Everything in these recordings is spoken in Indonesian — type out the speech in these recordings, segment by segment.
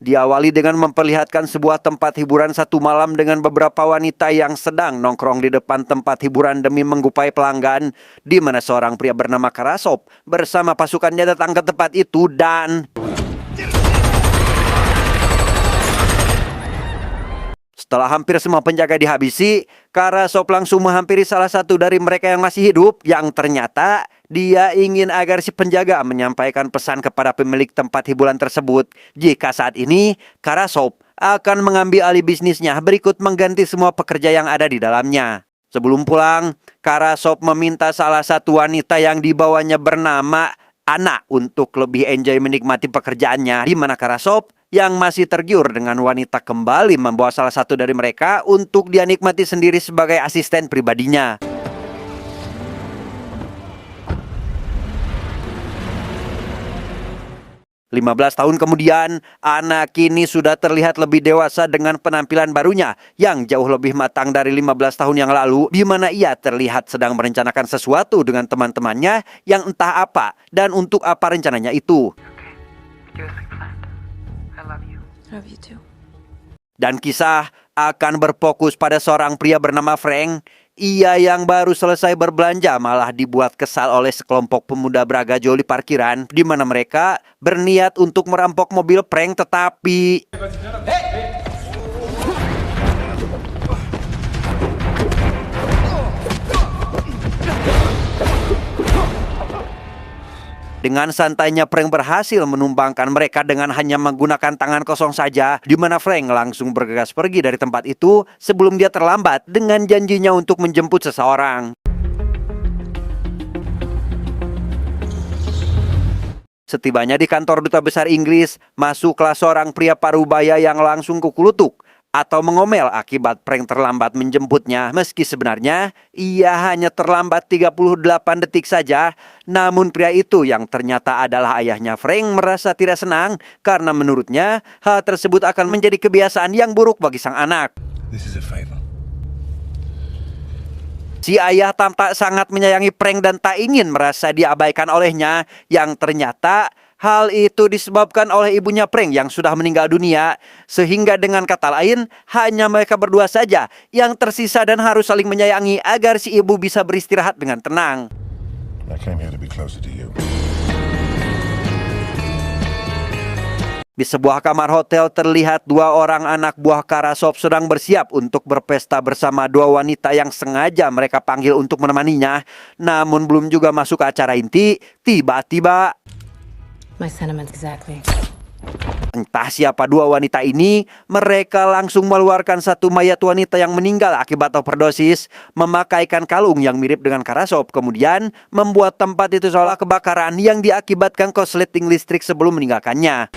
Diawali dengan memperlihatkan sebuah tempat hiburan satu malam dengan beberapa wanita yang sedang nongkrong di depan tempat hiburan demi menggupai pelanggan, di mana seorang pria bernama Karasop bersama pasukannya datang ke tempat itu dan setelah hampir semua penjaga dihabisi, Karasop langsung menghampiri salah satu dari mereka yang masih hidup, yang ternyata dia ingin agar si penjaga menyampaikan pesan kepada pemilik tempat hiburan tersebut jika saat ini Karasop akan mengambil alih bisnisnya berikut mengganti semua pekerja yang ada di dalamnya. Sebelum pulang, Karasop meminta salah satu wanita yang dibawanya bernama Ana untuk lebih enjoy menikmati pekerjaannya, di mana Karasop yang masih tergiur dengan wanita kembali membawa salah satu dari mereka untuk dia nikmati sendiri sebagai asisten pribadinya. 15 tahun kemudian, Ana kini sudah terlihat lebih dewasa dengan penampilan barunya yang jauh lebih matang dari 15 tahun yang lalu, di mana ia terlihat sedang merencanakan sesuatu dengan teman-temannya yang entah apa dan untuk apa rencananya itu. Dan kisah akan berfokus pada seorang pria bernama Frank. Ia yang baru selesai berbelanja malah dibuat kesal oleh sekelompok pemuda beragajol di parkiran, di mana mereka berniat untuk merampok mobil Frank, tetapi dengan santainya Frank berhasil menumbangkan mereka dengan hanya menggunakan tangan kosong saja, di mana Frank langsung bergegas pergi dari tempat itu sebelum dia terlambat dengan janjinya untuk menjemput seseorang. Setibanya di kantor duta besar Inggris, masuklah seorang pria parubaya yang langsung kukulutuk atau mengomel akibat Frank terlambat menjemputnya, meski sebenarnya ia hanya terlambat 38 detik saja. Namun pria itu yang ternyata adalah ayahnya Frank merasa tidak senang karena menurutnya hal tersebut akan menjadi kebiasaan yang buruk bagi sang anak. Si ayah tampak sangat menyayangi Frank dan tak ingin merasa diabaikan olehnya, yang ternyata hal itu disebabkan oleh ibunya Frank yang sudah meninggal dunia, sehingga dengan kata lain hanya mereka berdua saja yang tersisa dan harus saling menyayangi agar si ibu bisa beristirahat dengan tenang. Di sebuah kamar hotel terlihat dua orang anak buah Karasop sedang bersiap untuk berpesta bersama dua wanita yang sengaja mereka panggil untuk menemaninya. Namun belum juga masuk ke acara inti, tiba-tiba entah siapa dua wanita ini, mereka langsung mengeluarkan satu mayat wanita yang meninggal akibat overdosis, memakaikan kalung yang mirip dengan Karasop, kemudian membuat tempat itu seolah kebakaran yang diakibatkan korsleting listrik sebelum meninggalkannya.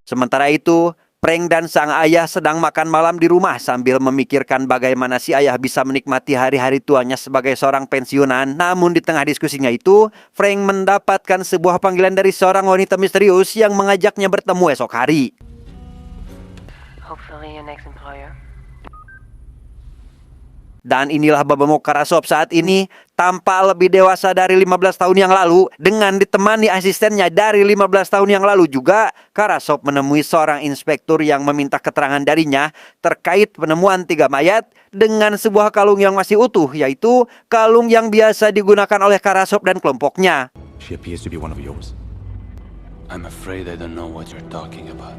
Sementara itu, Frank dan sang ayah sedang makan malam di rumah sambil memikirkan bagaimana si ayah bisa menikmati hari-hari tuanya sebagai seorang pensiunan. Namun di tengah diskusinya itu, Frank mendapatkan sebuah panggilan dari seorang wanita misterius yang mengajaknya bertemu esok hari. Dan inilah Babamok Karasop saat ini, tampak lebih dewasa dari 15 tahun yang lalu. Dengan ditemani asistennya dari 15 tahun yang lalu juga, Karasop menemui seorang inspektur yang meminta keterangan darinya terkait penemuan 3 mayat dengan sebuah kalung yang masih utuh, yaitu kalung yang biasa digunakan oleh Karasop dan kelompoknya.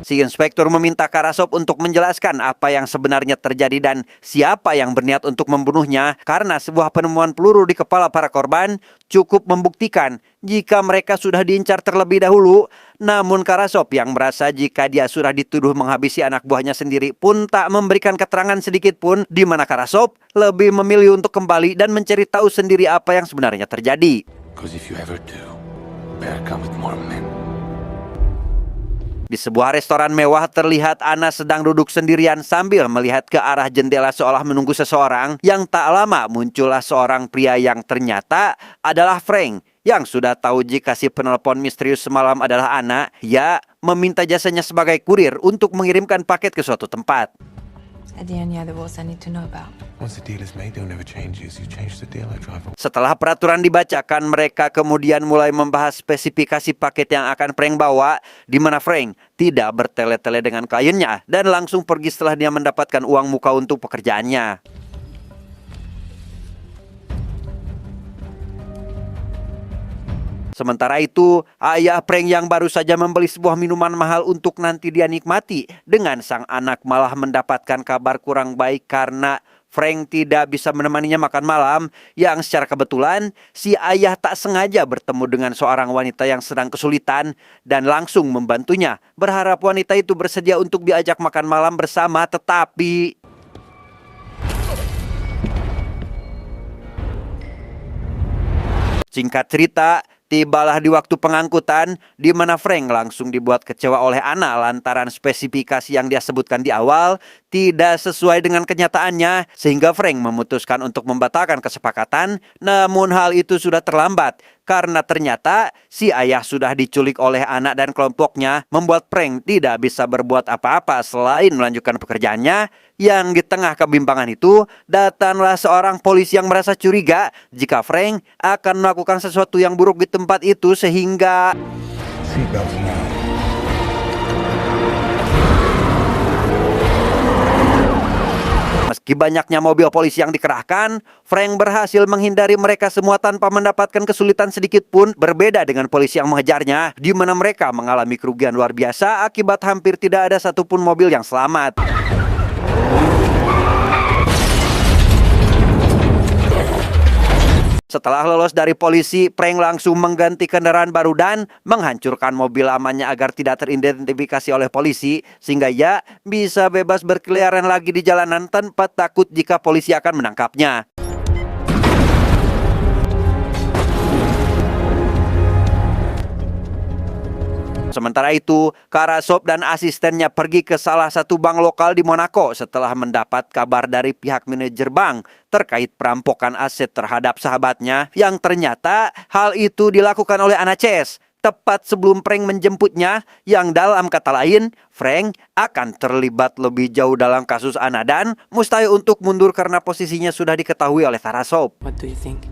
Si inspektur meminta Karasop untuk menjelaskan apa yang sebenarnya terjadi dan siapa yang berniat untuk membunuhnya, karena sebuah penemuan peluru di kepala para korban cukup membuktikan jika mereka sudah diincar terlebih dahulu. Namun Karasop yang merasa jika dia sudah dituduh menghabisi anak buahnya sendiri pun tak memberikan keterangan sedikit pun, di mana Karasop lebih memilih untuk kembali dan mencari tahu sendiri apa yang sebenarnya terjadi. Di sebuah restoran mewah terlihat Ana sedang duduk sendirian sambil melihat ke arah jendela seolah menunggu seseorang. Yang tak lama muncullah seorang pria yang ternyata adalah Frank, yang sudah tahu jika si penelpon misterius semalam adalah Ana. Ia meminta jasanya sebagai kurir untuk mengirimkan paket ke suatu tempat. At the end, yeah, the rules I need to know about. Once the deal is made, they'll never change. You change the deal, I drive away. Setelah peraturan dibacakan, mereka kemudian mulai membahas spesifikasi paket yang akan Frank bawa, di mana Frank tidak bertele-tele dengan kliennya dan langsung pergi setelah dia mendapatkan uang muka untuk pekerjaannya. Sementara itu, ayah Frank yang baru saja membeli sebuah minuman mahal untuk nanti dia nikmati, dengan sang anak malah mendapatkan kabar kurang baik karena Frank tidak bisa menemaninya makan malam, yang secara kebetulan si ayah tak sengaja bertemu dengan seorang wanita yang sedang kesulitan dan langsung membantunya, berharap wanita itu bersedia untuk diajak makan malam bersama, tetapi singkat cerita, tibalah di waktu pengangkutan di mana Frank langsung dibuat kecewa oleh Anna lantaran spesifikasi yang dia sebutkan di awal tidak sesuai dengan kenyataannya, sehingga Frank memutuskan untuk membatalkan kesepakatan. Namun hal itu sudah terlambat karena ternyata si ayah sudah diculik oleh anak dan kelompoknya, membuat Frank tidak bisa berbuat apa-apa selain melanjutkan pekerjaannya. Yang di tengah kebimbangan itu, datanglah seorang polisi yang merasa curiga jika Frank akan melakukan sesuatu yang buruk di tempat itu, sehingga Seatbelts now. meski banyaknya mobil polisi yang dikerahkan, Frank berhasil menghindari mereka semua tanpa mendapatkan kesulitan sedikit pun, berbeda dengan polisi yang mengejarnya, di mana mereka mengalami kerugian luar biasa akibat hampir tidak ada satupun mobil yang selamat. Setelah lolos dari polisi, Frank langsung mengganti kendaraan baru dan menghancurkan mobil amannya agar tidak teridentifikasi oleh polisi, sehingga ia bisa bebas berkeliaran lagi di jalanan tanpa takut jika polisi akan menangkapnya. Sementara itu, Karasov dan asistennya pergi ke salah satu bank lokal di Monaco setelah mendapat kabar dari pihak manajer bank terkait perampokan aset terhadap sahabatnya, yang ternyata hal itu dilakukan oleh Anna Chase tepat sebelum Frank menjemputnya, yang dalam kata lain, Frank akan terlibat lebih jauh dalam kasus Anna dan mustahil untuk mundur karena posisinya sudah diketahui oleh Karasov. What do you think?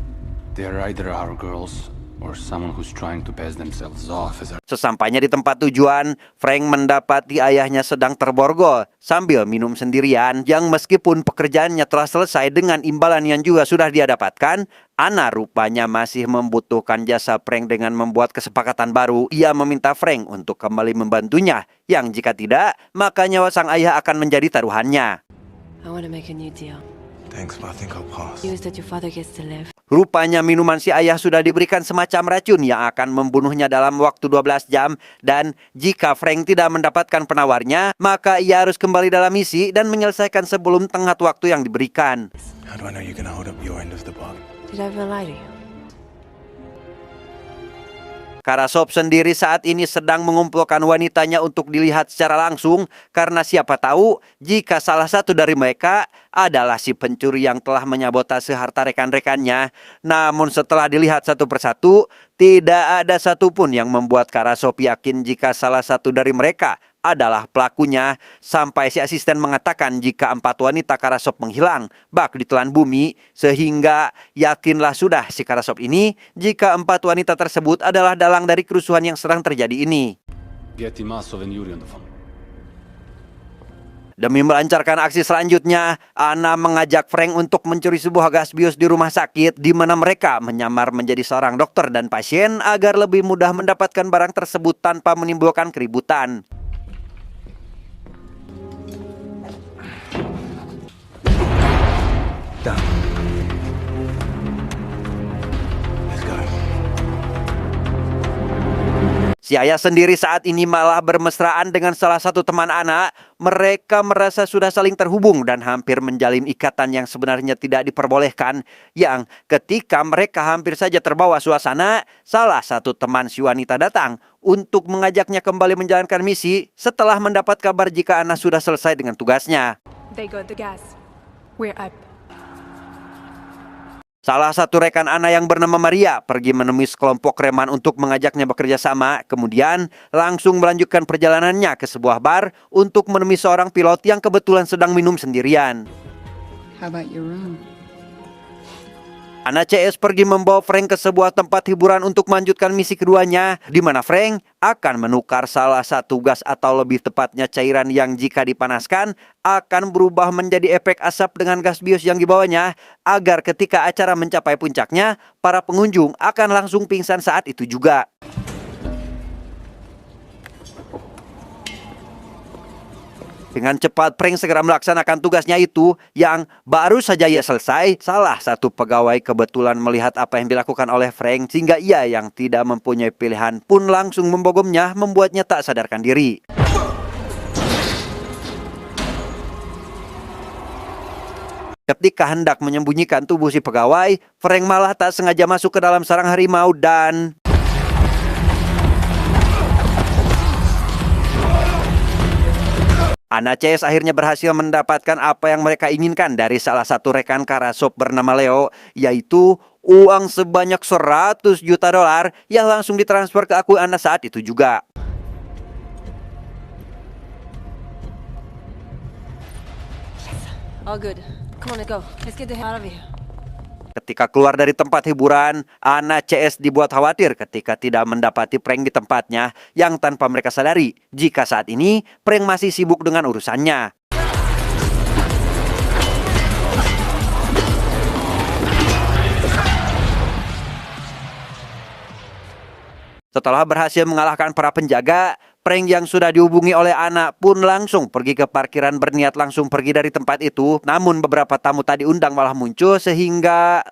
They're either our girls or someone who's trying to pass themselves off as our... Sesampainya di tempat tujuan, Frank mendapati ayahnya sedang terborgol sambil minum sendirian, yang meskipun pekerjaannya telah selesai dengan imbalan yang juga sudah dia dapatkan, Anna rupanya masih membutuhkan jasa Frank dengan membuat kesepakatan baru. Ia meminta Frank untuk kembali membantunya, yang jika tidak, maka nyawa sang ayah akan menjadi taruhannya. I want to make a new deal. Thanks, but I think I'll pass. Use that your father gets to live. Rupanya minuman si ayah sudah diberikan semacam racun yang akan membunuhnya dalam waktu 12 jam. Dan jika Frank tidak mendapatkan penawarnya, maka ia harus kembali dalam misi dan menyelesaikan sebelum tenggat waktu yang diberikan. How do I know you're gonna hold up your end of the bargain? Did I ever lie to you? Karasov sendiri saat ini sedang mengumpulkan wanitanya untuk dilihat secara langsung, karena siapa tahu jika salah satu dari mereka adalah si pencuri yang telah menyabotase harta rekan-rekannya. Namun setelah dilihat satu persatu, tidak ada satupun yang membuat Karasov yakin jika salah satu dari mereka adalah pelakunya, sampai si asisten mengatakan jika 4 wanita Karasov menghilang bak ditelan bumi, sehingga yakinlah sudah si Karasov ini jika 4 wanita tersebut adalah dalang dari kerusuhan yang sedang terjadi ini. Get Timasov and Yuri on the phone. Demi melancarkan aksi selanjutnya, Anna mengajak Frank untuk mencuri sebuah gas bius di rumah sakit, di mana mereka menyamar menjadi seorang dokter dan pasien agar lebih mudah mendapatkan barang tersebut tanpa menimbulkan keributan. Done. Let's go. Si ayah sendiri saat ini malah bermesraan dengan salah satu teman anak. Mereka merasa sudah saling terhubung dan hampir menjalin ikatan yang sebenarnya tidak diperbolehkan. Yang ketika mereka hampir saja terbawa suasana, salah satu teman si wanita datang untuk mengajaknya kembali menjalankan misi setelah mendapat kabar jika Anna sudah selesai dengan tugasnya. They got the gas. We're up. Salah satu rekan Ana yang bernama Maria pergi menemui sekelompok preman untuk mengajaknya bekerja sama, kemudian langsung melanjutkan perjalanannya ke sebuah bar untuk menemui seorang pilot yang kebetulan sedang minum sendirian. How about your room? Ana CS pergi membawa Frank ke sebuah tempat hiburan untuk melanjutkan misi keduanya, di mana Frank akan menukar salah satu gas atau lebih tepatnya cairan yang jika dipanaskan akan berubah menjadi efek asap dengan gas bius yang dibawanya, agar ketika acara mencapai puncaknya, para pengunjung akan langsung pingsan saat itu juga. Dengan cepat, Frank segera melaksanakan tugasnya itu yang baru saja ia selesai. Salah satu pegawai kebetulan melihat apa yang dilakukan oleh Frank, sehingga ia yang tidak mempunyai pilihan pun langsung membogomnya, membuatnya tak sadarkan diri. Ketika hendak menyembunyikan tubuh si pegawai, Frank malah tak sengaja masuk ke dalam sarang harimau dan... Ana CS akhirnya berhasil mendapatkan apa yang mereka inginkan dari salah satu rekan Karasop bernama Leo, yaitu uang sebanyak 100 juta dolar yang langsung ditransfer ke akun Ana saat itu juga. All good. Come on, let's go. Let's get the hell out of here. Ketika keluar dari tempat hiburan, Ana CS dibuat khawatir ketika tidak mendapati Frank di tempatnya, yang tanpa mereka sadari jika saat ini Frank masih sibuk dengan urusannya. Setelah berhasil mengalahkan para penjaga, Frank yang sudah dihubungi oleh Ana pun langsung pergi ke parkiran berniat langsung pergi dari tempat itu. Namun beberapa tamu tadi undang malah muncul sehingga...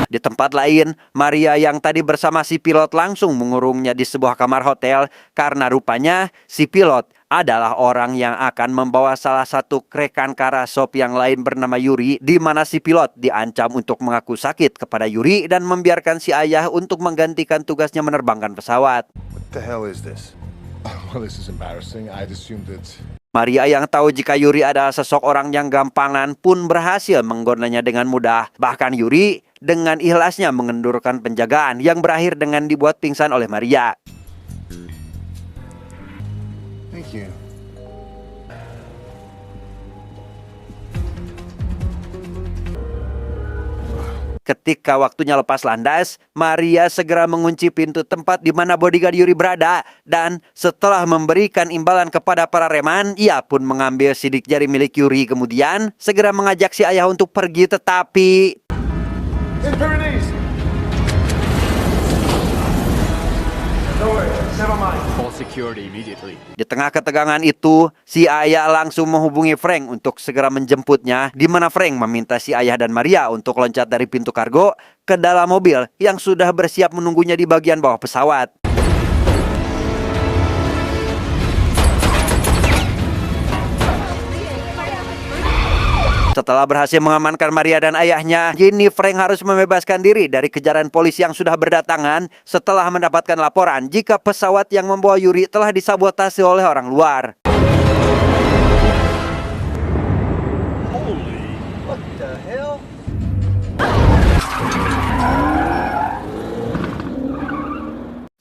Di tempat lain, Maria yang tadi bersama si pilot langsung mengurungnya di sebuah kamar hotel karena rupanya si pilot adalah orang yang akan membawa salah satu rekan Karasop yang lain bernama Yuri, di mana si pilot diancam untuk mengaku sakit kepada Yuri dan membiarkan si ayah untuk menggantikan tugasnya menerbangkan pesawat. What the hell is this? Well, this is embarrassing. I'd assumed that. Maria yang tahu jika Yuri adalah sosok orang yang gampangan pun berhasil menggonanya dengan mudah. Bahkan Yuri dengan ikhlasnya mengendurkan penjagaan yang berakhir dengan dibuat pingsan oleh Maria. Thank you. Ketika waktunya lepas landas, Maria segera mengunci pintu tempat di mana bodyguard Yuri berada. Dan setelah memberikan imbalan kepada para reman, ia pun mengambil sidik jari milik Yuri. Kemudian segera mengajak si ayah untuk pergi, tetapi... Call security immediately. Di tengah ketegangan itu, si ayah langsung menghubungi Frank untuk segera menjemputnya, di mana Frank meminta si ayah dan Maria untuk loncat dari pintu kargo ke dalam mobil yang sudah bersiap menunggunya di bagian bawah pesawat. Setelah berhasil mengamankan Maria dan ayahnya, kini Frank harus membebaskan diri dari kejaran polisi yang sudah berdatangan setelah mendapatkan laporan jika pesawat yang membawa Yuri telah disabotase oleh orang luar.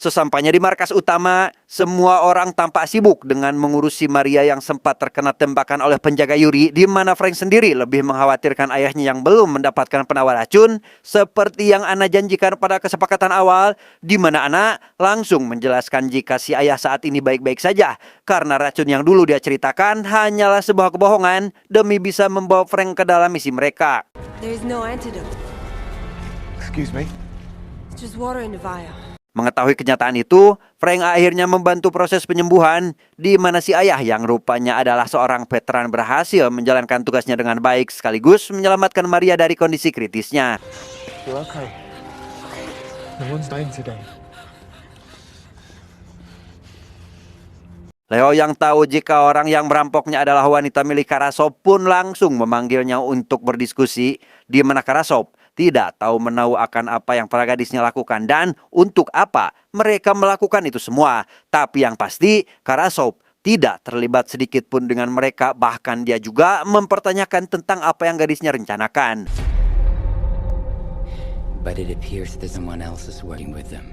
Sesampainya di markas utama, semua orang tampak sibuk dengan mengurusi Maria yang sempat terkena tembakan oleh penjaga Yuri, di mana Frank sendiri lebih mengkhawatirkan ayahnya yang belum mendapatkan penawar racun, seperti yang Ana janjikan pada kesepakatan awal, di mana Ana langsung menjelaskan jika si ayah saat ini baik-baik saja, karena racun yang dulu dia ceritakan hanyalah sebuah kebohongan demi bisa membawa Frank ke dalam misi mereka. There is no antidote. Excuse me? It's just water in the vial. Mengetahui kenyataan itu, Frank akhirnya membantu proses penyembuhan, di mana si ayah yang rupanya adalah seorang veteran berhasil menjalankan tugasnya dengan baik sekaligus menyelamatkan Maria dari kondisi kritisnya. You're okay. No one's dying today. Leo yang tahu jika orang yang merampoknya adalah wanita milik Karasop pun langsung memanggilnya untuk berdiskusi, di mana Karasop tidak tahu menahu akan apa yang para gadisnya lakukan dan untuk apa mereka melakukan itu semua. Tapi yang pasti, Karasov tidak terlibat sedikit pun dengan mereka, bahkan dia juga mempertanyakan tentang apa yang gadisnya rencanakan. But it appears that someone else is working with them.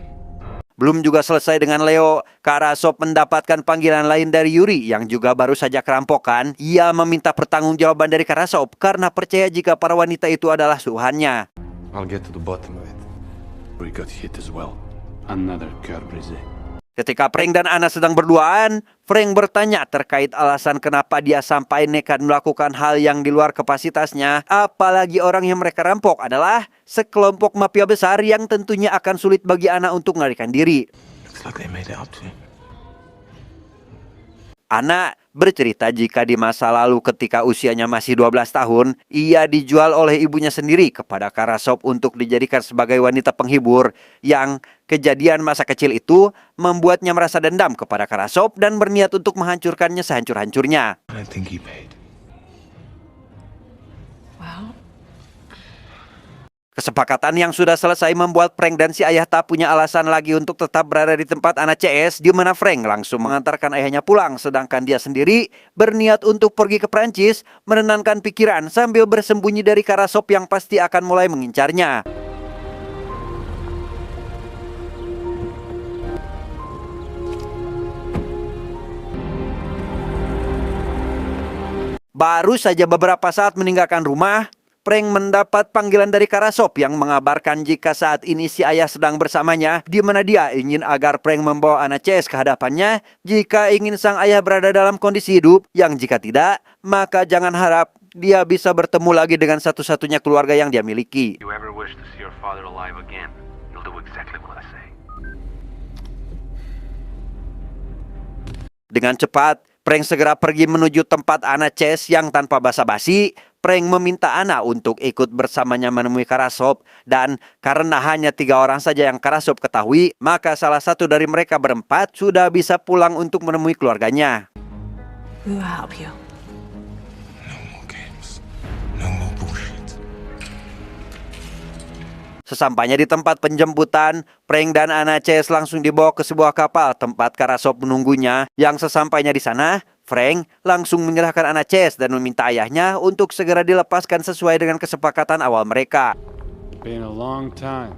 Belum juga selesai dengan Leo, Karasov mendapatkan panggilan lain dari Yuri yang juga baru saja kerampokan. Ia meminta pertanggungjawaban dari Karasov karena percaya jika para wanita itu adalah suruhannya. I'll get to the bottom of it. We got hit as well. Another Kerbrize. Ketika Frank dan Anna sedang berduaan, Frank bertanya terkait alasan kenapa dia sampai nekat melakukan hal yang di luar kapasitasnya. Apalagi orang yang mereka rampok adalah sekelompok mafia besar yang tentunya akan sulit bagi Anna untuk melarikan diri. Looks like they made it up to him. Anna bercerita jika di masa lalu ketika usianya masih 12 tahun, ia dijual oleh ibunya sendiri kepada Karasov untuk dijadikan sebagai wanita penghibur. Yang kejadian masa kecil itu membuatnya merasa dendam kepada Karasov dan berniat untuk menghancurkannya sehancur-hancurnya. I don't think he paid. Well, Kesepakatan yang sudah selesai membuat Frank dan si ayah tak punya alasan lagi untuk tetap berada di tempat Anna CS, di mana Frank langsung mengantarkan ayahnya pulang, sedangkan dia sendiri berniat untuk pergi ke Prancis, menenangkan pikiran sambil bersembunyi dari Karasov yang pasti akan mulai mengincarnya. Baru saja beberapa saat meninggalkan rumah, Frank mendapat panggilan dari Karasov yang mengabarkan jika saat ini si ayah sedang bersamanya, di mana dia ingin agar Frank membawa Anna CS ke hadapannya jika ingin sang ayah berada dalam kondisi hidup, yang jika tidak, maka jangan harap dia bisa bertemu lagi dengan satu-satunya keluarga yang dia miliki. If you ever wish to see your father alive again, you'll do exactly what I say. Dengan cepat, Frank segera pergi menuju tempat Anna CS yang tanpa basa-basi, Frank meminta Anna untuk ikut bersamanya menemui Karasov, dan karena hanya 3 orang saja yang Karasov ketahui, maka salah satu dari mereka berempat sudah bisa pulang untuk menemui keluarganya. we will help you. No more games. No more bullshit. Sesampainya di tempat penjemputan, Frank dan Anna CS langsung dibawa ke sebuah kapal tempat Karasov menunggunya. Yang sesampainya di sana, Frank langsung menyerahkan Anna CS dan meminta ayahnya untuk segera dilepaskan sesuai dengan kesepakatan awal mereka. Been a long time.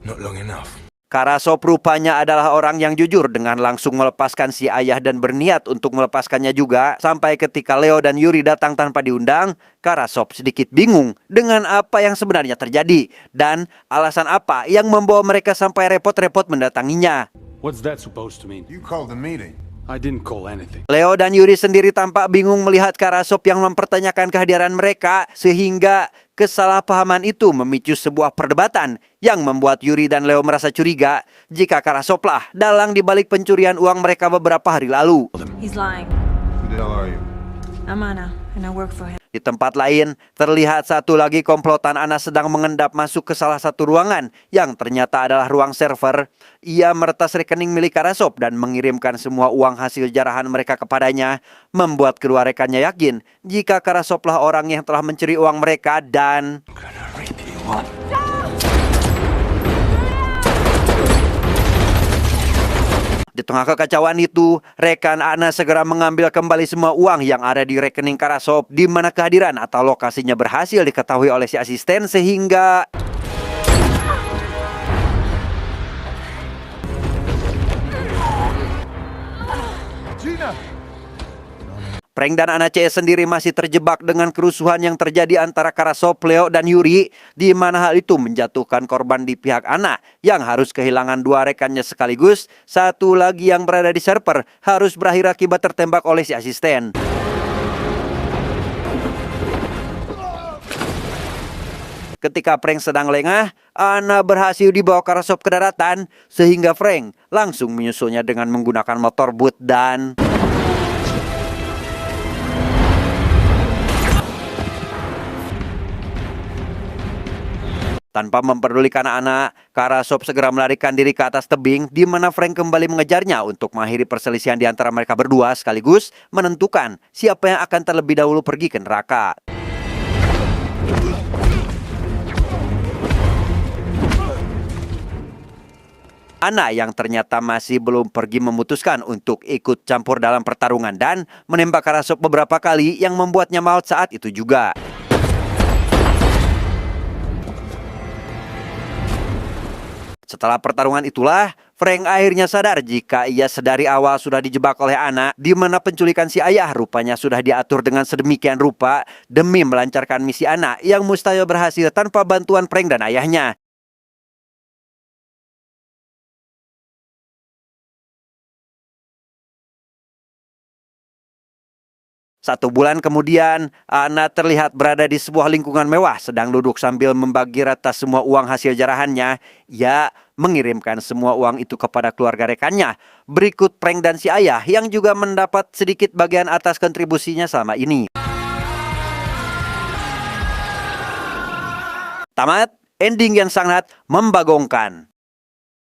Not long enough. Karasov rupanya adalah orang yang jujur dengan langsung melepaskan si ayah dan berniat untuk melepaskannya juga. Sampai ketika Leo dan Yuri datang tanpa diundang, Karasov sedikit bingung dengan apa yang sebenarnya terjadi dan alasan apa yang membawa mereka sampai repot-repot mendatanginya. What's that supposed to mean? You called the meeting. I didn't call anything. Leo dan Yuri sendiri tampak bingung melihat Karasov yang mempertanyakan kehadiran mereka, sehingga kesalahpahaman itu memicu sebuah perdebatan yang membuat Yuri dan Leo merasa curiga jika Karasov lah dalang dibalik pencurian uang mereka beberapa hari lalu. He's lying. Who the hell are you? I'm Anna, and I work for him. Di tempat lain, terlihat satu lagi komplotan Anna sedang mengendap masuk ke salah satu ruangan yang ternyata adalah ruang server. Ia meretas rekening milik Karasov dan mengirimkan semua uang hasil jarahan mereka kepadanya, membuat kedua rekannya yakin jika Karasov lah orang yang telah mencuri uang mereka dan... Di tengah kekacauan itu, rekan Anna segera mengambil kembali semua uang yang ada di rekening Karasov, di mana kehadiran atau lokasinya berhasil diketahui oleh si asisten sehingga... Frank dan Anna CS sendiri masih terjebak dengan kerusuhan yang terjadi antara Karasov, Leo, dan Yuri, di mana hal itu menjatuhkan korban di pihak Anna yang harus kehilangan 2 rekannya sekaligus. Satu lagi yang berada di server harus berakhir akibat tertembak oleh si asisten. Ketika Frank sedang lengah, Anna berhasil dibawa Karasov ke daratan, sehingga Frank langsung menyusulnya dengan menggunakan motor boot dan... Tanpa memperdulikan Anna, Karasov segera melarikan diri ke atas tebing, di mana Frank kembali mengejarnya untuk mengakhiri perselisihan di antara mereka berdua, sekaligus menentukan siapa yang akan terlebih dahulu pergi ke neraka. Ana yang ternyata masih belum pergi memutuskan untuk ikut campur dalam pertarungan dan menembak Karasov beberapa kali yang membuatnya maut saat itu juga. Setelah pertarungan itulah, Frank akhirnya sadar jika ia sedari awal sudah dijebak oleh Ana, di mana penculikan si ayah rupanya sudah diatur dengan sedemikian rupa demi melancarkan misi Ana yang mustahil berhasil tanpa bantuan Frank dan ayahnya. 1 bulan kemudian, Ana terlihat berada di sebuah lingkungan mewah, sedang duduk sambil membagi rata semua uang hasil jarahannya. Ia mengirimkan semua uang itu kepada keluarga rekannya. Berikut Frank dan si ayah yang juga mendapat sedikit bagian atas kontribusinya selama ini. Tamat, ending yang sangat membagongkan.